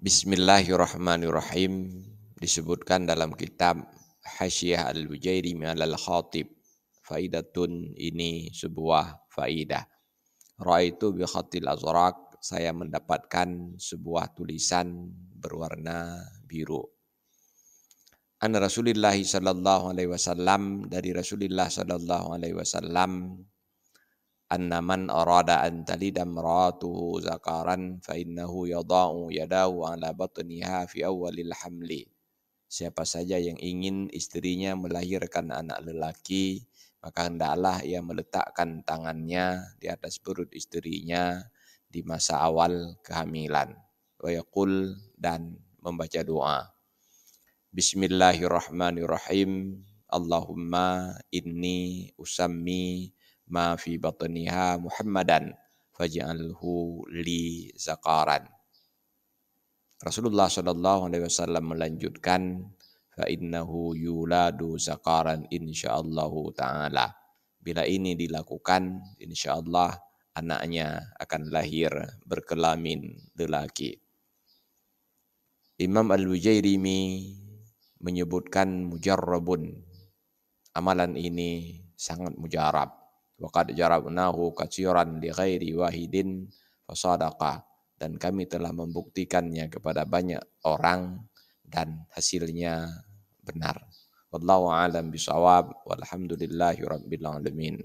Bismillahirrahmanirrahim. Disebutkan dalam kitab Hasyiah Al-Bujairimi alal Khatib. Faidatun, ini sebuah faidah. Ra'aitu bi khatil azraq, saya mendapatkan sebuah tulisan berwarna biru. An Rasulillah sallallahu alaihi wasallam, dari Rasulullah sallallahu alaihi wasallam, anna man arada an talida imra'atuhu zakaran fa innahu yada'u yadahu ala batniha fi awwalil hamli. Siapa saja yang ingin istrinya melahirkan anak lelaki, maka hendaklah ia meletakkan tangannya di atas perut istrinya di masa awal kehamilan. Wa yaqul, dan membaca doa. Bismillahirrahmanirrahim. Allahumma inni usammi ma fi batniha Muhammadan faj'alhu li zakaran. Rasulullah sallallahu alaihi wasallam melanjutkan, fa innahu yuladu zakaran insyaallahu taala. Bila ini dilakukan, insyaallah anaknya akan lahir berkelamin lelaki. Imam Al-Bujairimi menyebutkan mujarrabun. Amalan ini sangat mujarab. Wa qad jarabnahu katsiran li ghairi wahidin fasadaqa, dan kami telah membuktikannya kepada banyak orang dan hasilnya benar. Wallahu a'lam bishawab, walhamdulillahi rabbil alamin.